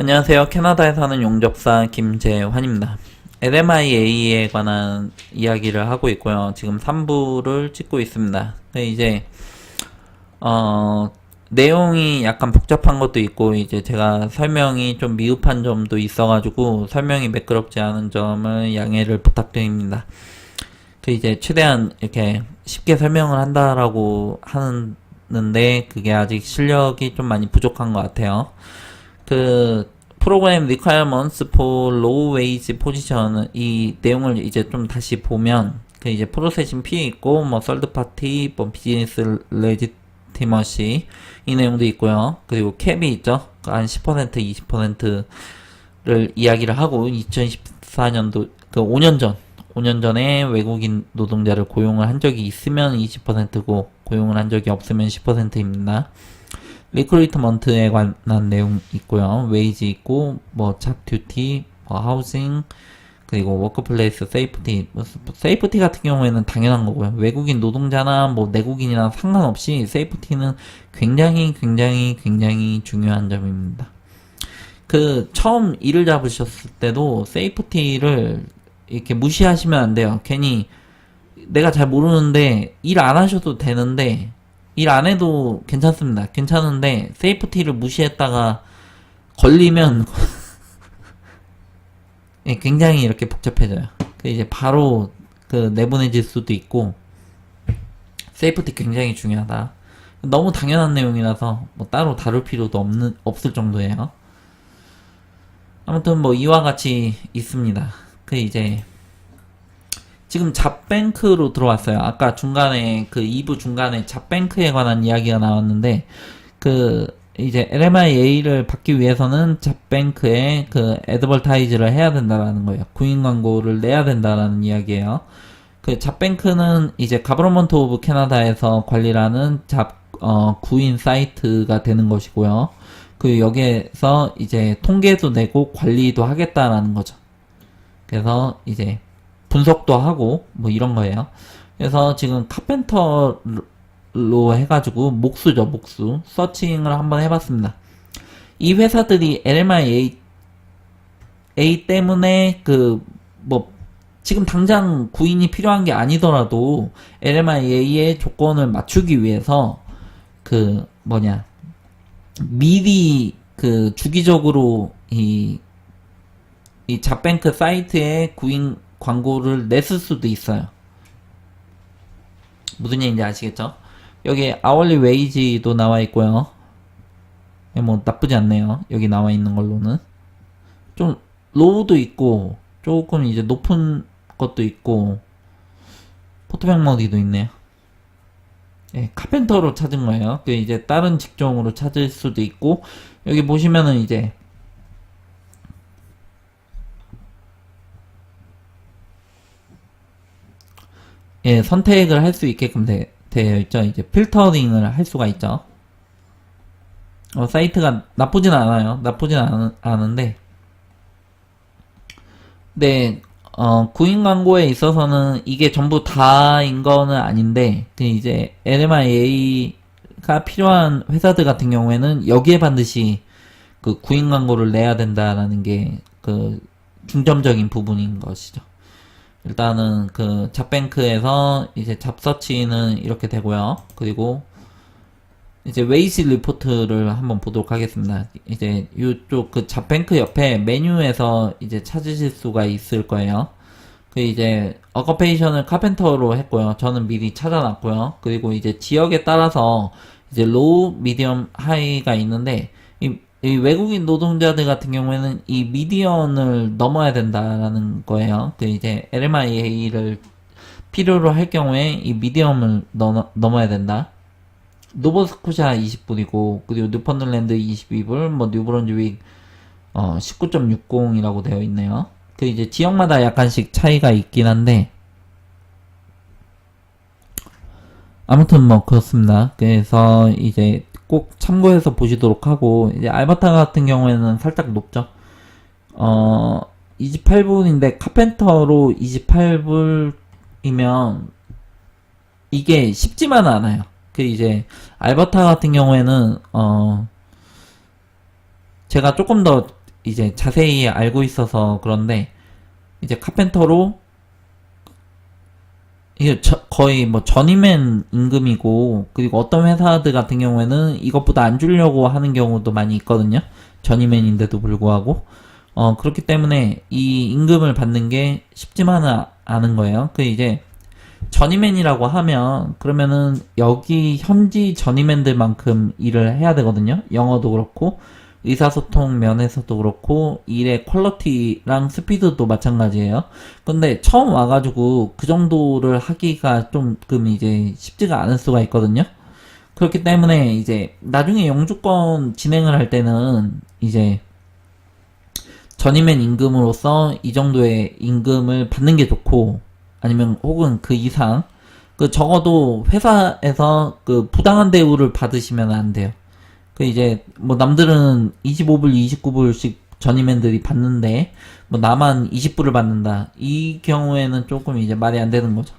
안녕하세요. 캐나다에 사는 용접사 김재환입니다. LMIA에 관한 이야기를 하고 있고요. 지금 3부를 찍고 있습니다. 근데 이제 내용이 약간 복잡한 것도 있고 이제 제가 설명이 좀 미흡한 점도 있어가지고 설명이 매끄럽지 않은 점을 양해를 부탁드립니다. 그 이제 최대한 이렇게 쉽게 설명을 한다라고 하는데 그게 아직 실력이 좀 많이 부족한 것 같아요. 그 프로그램 requirements for low wage position 이 내용을 이제 좀 다시 보면 그 이제 프로세싱 fee 있고 뭐 third party 뭐 비즈니스 legitimacy 이 내용도 있고요. 그리고 캡이 있죠. 한 10% 20%를 이야기를 하고 2014년도 그 5년 전에 외국인 노동자를 고용을 한 적이 있으면 20%고 고용을 한 적이 없으면 10%입니다. 리크루트먼트에 관한 내용 있고요. 웨이지 있고 뭐 잡 듀티, 뭐 하우징, 그리고 워크플레이스 세이프티. 세이프티 같은 경우에는 당연한 거고요. 외국인 노동자나 뭐 내국인이나 상관없이 세이프티는 굉장히 중요한 점입니다. 그 처음 일을 잡으셨을 때도 세이프티를 이렇게 무시하시면 안 돼요. 괜히 내가 잘 모르는데 일 안 하셔도 되는데 일 안 해도 괜찮습니다. 괜찮은데 세이프티를 무시했다가 걸리면 예, 굉장히 이렇게 복잡해져요. 그 이제 바로 그 내보내질 수도 있고 세이프티 굉장히 중요하다. 너무 당연한 내용이라서 뭐 따로 다룰 필요도 없을 정도예요. 아무튼 뭐 이와 같이 있습니다. 그 이제 지금 잡뱅크로 들어왔어요. 아까 중간에 그 2부 중간에 잡뱅크에 관한 이야기가 나왔는데 그 이제 LMIA를 받기 위해서는 잡뱅크에 그 애드벌타이즈를 해야 된다라는 거예요. 구인 광고를 내야 된다라는 이야기예요. 그 잡뱅크는 이제 가버먼트 오브 캐나다에서 관리하는 구인 사이트가 되는 것이고요. 그 여기에서 이제 통계도 내고 관리도 하겠다라는 거죠. 그래서 이제 분석도 하고 뭐 이런 거예요. 그래서 지금 카펜터로 해가지고 목수 서칭을 한번 해봤습니다. 이 회사들이 LMIA 때문에 그 뭐 지금 당장 구인이 필요한 게 아니더라도 LMIA의 조건을 맞추기 위해서 그 미리 그 주기적으로 이 잡뱅크 사이트에 구인 광고를 냈을 수도 있어요. 무슨 얘기인지 아시겠죠? 여기 아월리 웨이지도 나와 있고요. 뭐 나쁘지 않네요. 여기 나와 있는 걸로는 좀 로우도 있고 조금 이제 높은 것도 있고 포토백머디도 있네요. 예, 카펜터로 찾은 거예요. 그 이제 다른 직종으로 찾을 수도 있고 여기 보시면은 이제 예, 선택을 할 수 있게끔 되어 있죠. 이제 필터링을 할 수가 있죠. 사이트가 나쁘진 않아요. 않은데. 네, 구인 광고에 있어서는 이게 전부 다인 거는 아닌데, 그 이제 LMIA가 필요한 회사들 같은 경우에는 여기에 반드시 그 구인 광고를 내야 된다라는 게 그 중점적인 부분인 것이죠. 일단은 그 잡뱅크에서 이제 잡서치는 이렇게 되고요. 그리고 이제 웨이지 리포트를 한번 보도록 하겠습니다. 이제 이쪽 그 잡뱅크 옆에 메뉴에서 이제 찾으실 수가 있을 거예요. 그 이제 어커페이션을 카펜터로 했고요. 저는 미리 찾아놨고요. 그리고 이제 지역에 따라서 이제 로우, 미디엄, 하이가 있는데 이 외국인 노동자들 같은 경우에는 이 미디언을 넘어야 된다라는 거예요. 그 이제 LMIA를 필요로 할 경우에 이 미디엄을 넘어야 된다. 노버스코샤 20불이고 그리고 뉴펀들랜드 22불, 뭐 뉴브런즈윅 19.60이라고 되어 있네요. 그 이제 지역마다 약간씩 차이가 있긴 한데 아무튼 뭐 그렇습니다. 그래서 이제 꼭 참고해서 보시도록 하고 이제 알버타 같은 경우에는 살짝 높죠. 28불인데 카펜터로 28불이면 이게 쉽지만은 않아요. 그 이제 알버타 같은 경우에는 제가 조금 더 이제 자세히 알고 있어서 그런데 이제 카펜터로 이게 거의 뭐 전임맨 임금이고, 그리고 어떤 회사들 같은 경우에는 이것보다 안 주려고 하는 경우도 많이 있거든요. 전임맨인데도 불구하고. 그렇기 때문에 이 임금을 받는 게 쉽지만은 않은 거예요. 그 이제 전임맨이라고 하면 그러면은 여기 현지 전임맨들만큼 일을 해야 되거든요. 영어도 그렇고 의사소통 면에서도 그렇고 일의 퀄리티랑 스피드도 마찬가지예요. 근데 처음 와가지고 그 정도를 하기가 조금 이제 쉽지가 않을 수가 있거든요. 그렇기 때문에 이제 나중에 영주권 진행을 할 때는 이제 전임맨 임금으로서 이 정도의 임금을 받는 게 좋고, 아니면 혹은 그 이상, 그 적어도 회사에서 그 부당한 대우를 받으시면 안 돼요. 그 이제 뭐 남들은 25불, 29불씩 전임맨들이 받는데 뭐 나만 20불을 받는다. 이 경우에는 조금 이제 말이 안 되는 거죠.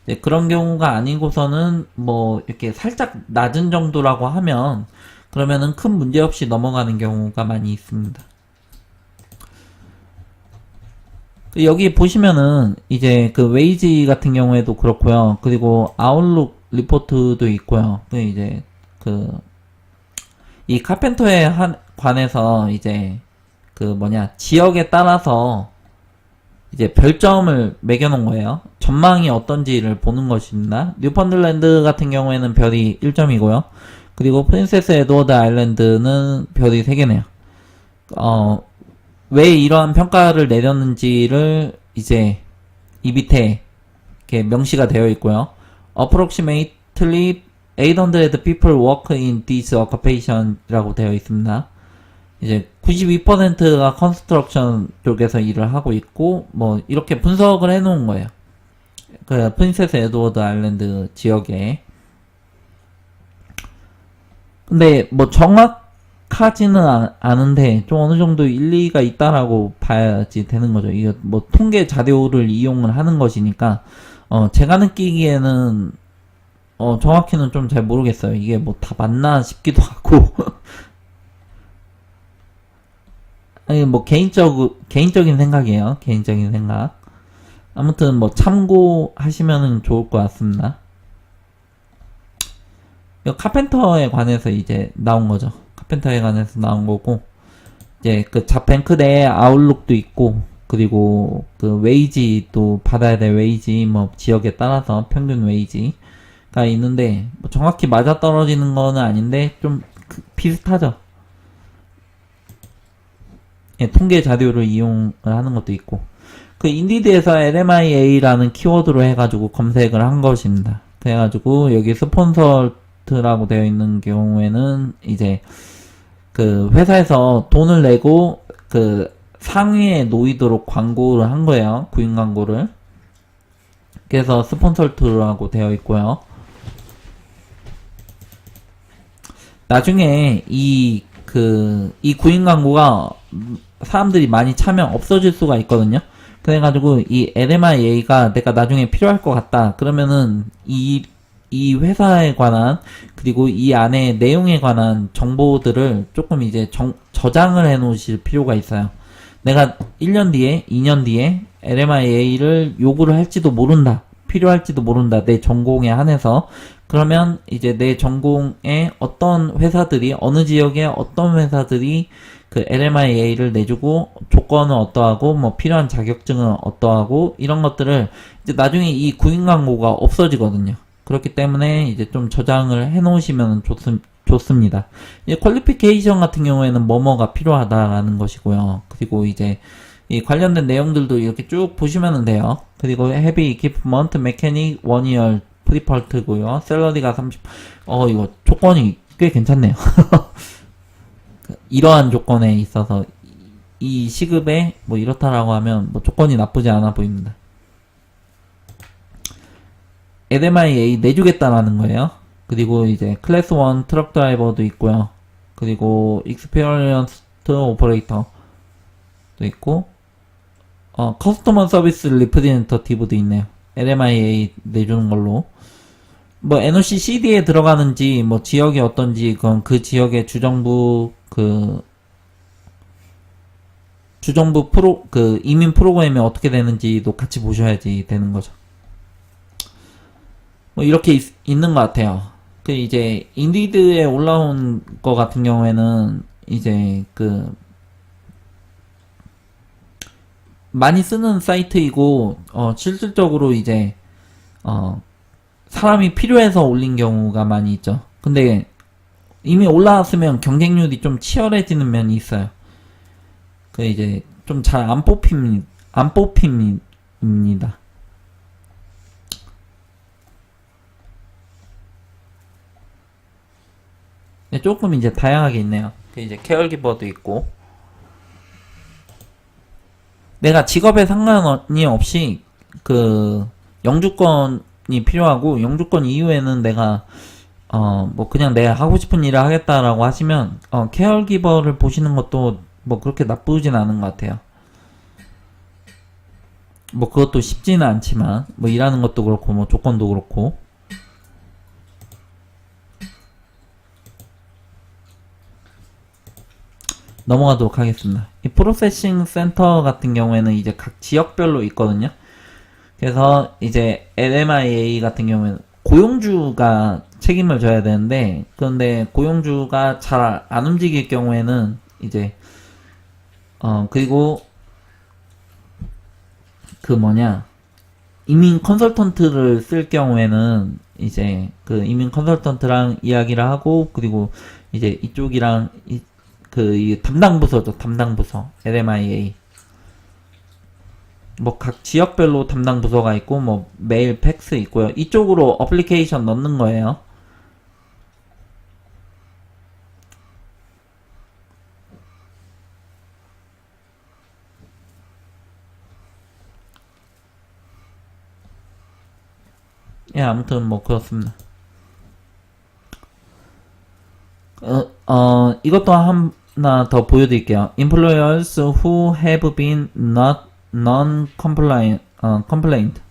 이제 그런 경우가 아니고서는 뭐 이렇게 살짝 낮은 정도라고 하면 그러면은 큰 문제 없이 넘어가는 경우가 많이 있습니다. 여기 보시면은 이제 그 웨이지 같은 경우에도 그렇고요. 그리고 아웃룩 리포트도 있고요. 그 이제 그 이 카펜터에 관해서 이제 그 뭐냐 지역에 따라서 이제 별점을 매겨놓은 거예요. 전망이 어떤지를 보는 것입니다. 뉴펀들랜드 같은 경우에는 별이 1점이고요. 그리고 프린세스 에드워드 아일랜드는 별이 3개네요. 왜 이러한 평가를 내렸는지를 이제 이 밑에 이렇게 명시가 되어 있고요. Approximately 800 people work in this occupation 라고 되어 있습니다. 이제 92%가 컨스트럭션 쪽에서 일을 하고 있고, 뭐 이렇게 분석을 해 놓은 거예요. 그 프린세스 에드워드 아일랜드 지역에. 근데 뭐 정확하지는 않은데 좀 어느 정도 일리가 있다라고 봐야지 되는 거죠. 이거 뭐 통계 자료를 이용을 하는 것이니까 제가 느끼기에는 정확히는 좀 잘 모르겠어요. 이게 뭐 다 맞나 싶기도 하고. 아니, 뭐, 개인적인 생각이에요. 개인적인 생각. 아무튼, 뭐, 참고하시면 좋을 것 같습니다. 이 카펜터에 관해서 이제 나온 거죠. 카펜터에 관해서 나온 거고, 이제 그 뱅크 내에 아웃룩도 있고, 그리고 그 웨이지도 받아야 될 웨이지, 뭐, 지역에 따라서 평균 웨이지가 있는데, 뭐 정확히 맞아떨어지는 거는 아닌데, 좀 비슷하죠. 예, 통계 자료를 이용을 하는 것도 있고, 그 인디드에서 LMIA라는 키워드로 해가지고 검색을 한 것입니다. 그래가지고 여기 스폰서트라고 되어 있는 경우에는 이제 그 회사에서 돈을 내고 그 상위에 놓이도록 광고를 한 거예요. 구인 광고를. 그래서 스폰서트라고 되어 있고요. 나중에 이 구인 광고가 사람들이 많이 차면 없어질 수가 있거든요. 그래가지고 이 LMIA가 내가 나중에 필요할 것 같다. 그러면은 이 회사에 관한, 그리고 이 안에 내용에 관한 정보들을 조금 이제 저장을 해 놓으실 필요가 있어요. 내가 1년 뒤에, 2년 뒤에 LMIA를 요구를 할지도 모른다. 필요할지도 모른다. 내 전공에 한해서. 그러면 이제 내 전공에 어떤 회사들이, 어느 지역에 어떤 회사들이 그 LMIA를 내주고, 조건은 어떠하고, 뭐 필요한 자격증은 어떠하고, 이런 것들을 이제 나중에 이 구인 광고가 없어지거든요. 그렇기 때문에 이제 좀 저장을 해 놓으시면 좋습니다. 이제 퀄리피케이션 같은 경우에는 뭐뭐가 필요하다라는 것이고요. 그리고 이제 이 관련된 내용들도 이렇게 쭉 보시면 돼요. 그리고 헤비 이퀴프먼트 메케닉 1year 프리펄트고요. 샐러리가 30, 이거 조건이 꽤 괜찮네요. 이러한 조건에 있어서 이 시급에 뭐 이렇다라고 하면 뭐 조건이 나쁘지 않아 보입니다. LMIA 내주겠다라는 거예요. 그리고 이제 클래스 1 트럭 드라이버도 있고요. 그리고 익스페리언스드 오퍼레이터도 있고, 커스터머 서비스 리프레젠터티브도 있네요. LMIA 내주는 걸로. 뭐 NOC CD에 들어가는지 뭐 지역이 어떤지 그건 그 지역의 주정부 주정부 이민 프로그램이 어떻게 되는지도 같이 보셔야지 되는 거죠. 뭐 이렇게 있는 것 같아요. 그 이제 인디드에 올라온 거 같은 경우에는 이제 많이 쓰는 사이트이고 실질적으로 이제 사람이 필요해서 올린 경우가 많이 있죠. 근데 이미 올라왔으면 경쟁률이 좀 치열해지는 면이 있어요. 그 이제 좀 잘 안 뽑힙니다. 네, 조금 이제 다양하게 있네요. 그 이제 케어기버도 있고, 내가 직업에 상관이 없이 영주권이 필요하고, 영주권 이후에는 내가 뭐 그냥 내가 하고 싶은 일을 하겠다라고 하시면 케어기버를 보시는 것도 뭐 그렇게 나쁘진 않은 것 같아요. 뭐 그것도 쉽지는 않지만 뭐 일하는 것도 그렇고 뭐 조건도 그렇고. 넘어가도록 하겠습니다. 이 프로세싱 센터 같은 경우에는 이제 각 지역별로 있거든요. 그래서 이제 LMIA 같은 경우에는 고용주가 책임을 져야 되는데, 그런데 고용주가 잘 안 움직일 경우에는 이제 그리고 이민 컨설턴트를 쓸 경우에는 이제 이민 컨설턴트랑 이야기를 하고, 그리고 이제 이쪽이랑 이 담당 부서죠. 담당 부서 LMIA. 뭐 각 지역별로 담당 부서가 있고 뭐 메일, 팩스 있고요. 이쪽으로 어플리케이션 넣는 거예요. 예, 아무튼 뭐 그렇습니다. 이것도 하나 더 보여드릴게요. Employers who have been not non-compliant, non-complaint.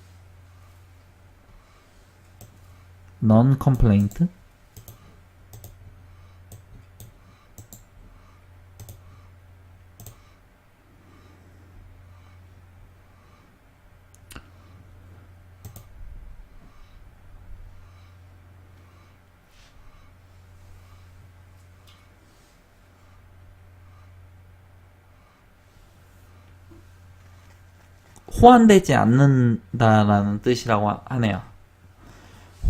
호환되지 않는다라는 뜻이라고 하네요.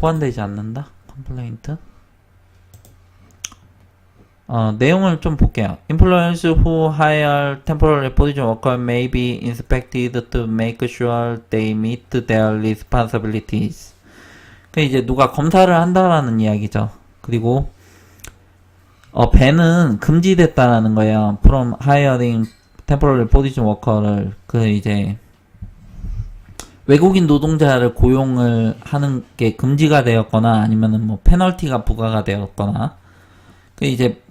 호환되지 않는다? 컴플레인트? 내용을 좀 볼게요. Employers who hire temporary position worker may be inspected to make sure they meet their responsibilities. 그 이제 누가 검사를 한다라는 이야기죠. 그리고 밴은 금지됐다라는 거예요. From hiring temporary position worker를 이제 외국인 노동자를 고용을 하는 게 금지가 되었거나 아니면은 뭐 페널티가 부과가 되었거나 이제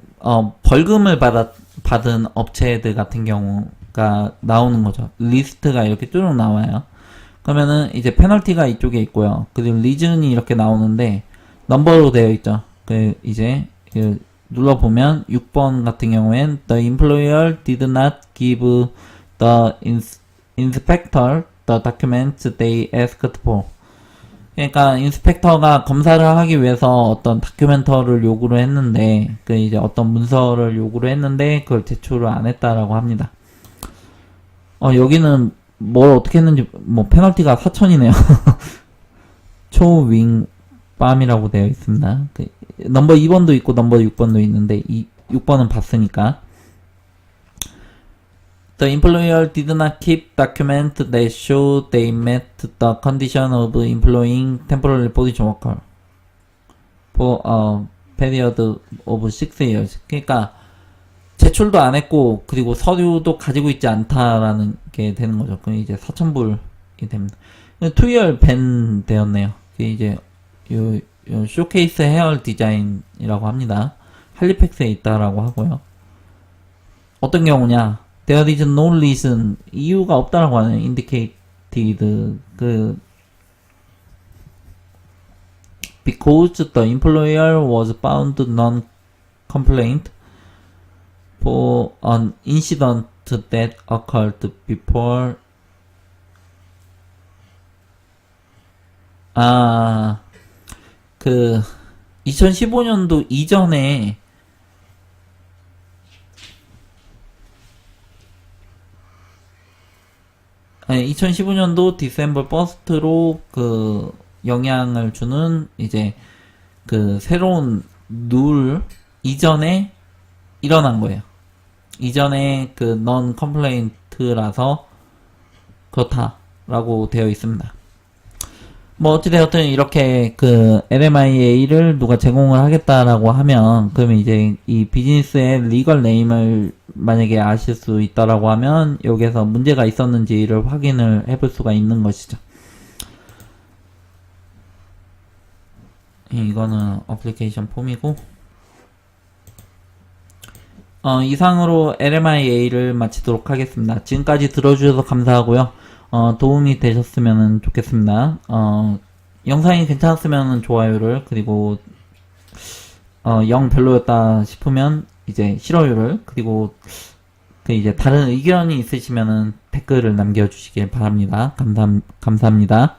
벌금을 받은 업체들 같은 경우가 나오는 거죠. 리스트가 이렇게 쭉 나와요. 그러면은 이제 페널티가 이쪽에 있고요. 그리고 리즌이 이렇게 나오는데 넘버로 되어 있죠. 이제 눌러보면 6번 같은 경우엔 The employer did not give the inspector the documents they asked for. 그러니까 인스펙터가 검사를 하기 위해서 어떤 다큐멘터를 요구를 했는데 이제 어떤 문서를 요구를 했는데 그걸 제출을 안 했다라고 합니다. 여기는 뭘 어떻게 했는지 뭐 페널티가 4,000이네요. 초윙밤이라고 되어 있습니다. 넘버 2번도 있고 넘버 6번도 있는데 6번은 봤으니까. The employer did not keep documents that show they met the condition of employing temporary position worker for a period of 6 years. 그러니까 제출도 안 했고 그리고 서류도 가지고 있지 않다라는 게 되는 거죠. 그럼 이제 4,000불이 됩니다. 2year 밴 되었네요. 이제 요 쇼케이스 헤어 디자인이라고 합니다. 할리팩스에 있다라고 하고요. 어떤 경우냐? There is no reason, 이유가 없다라고 하네요. indicated, because the employer was found non-complaint for an incident that occurred before. 아, 그 2015년도 이전에 2015년도 디셈버 버스트로 그 영향을 주는 이제 그 새로운 룰 이전에 일어난 거예요. 이전에 그 non complaint라서 그렇다라고 되어 있습니다. 뭐 어찌되었든 이렇게 그 LMIA를 누가 제공을 하겠다라고 하면 그러면 이제 이 비즈니스의 리걸 네임을 만약에 아실 수 있다라고 하면 여기에서 문제가 있었는지를 확인을 해볼 수가 있는 것이죠. 이거는 어플리케이션 폼이고 이상으로 LMIA를 마치도록 하겠습니다. 지금까지 들어주셔서 감사하고요. 도움이 되셨으면 좋겠습니다. 영상이 괜찮았으면 좋아요를, 그리고, 영 별로였다 싶으면, 이제, 싫어요를, 그리고, 그 이제 다른 의견이 있으시면은 댓글을 남겨주시길 바랍니다. 감사합니다.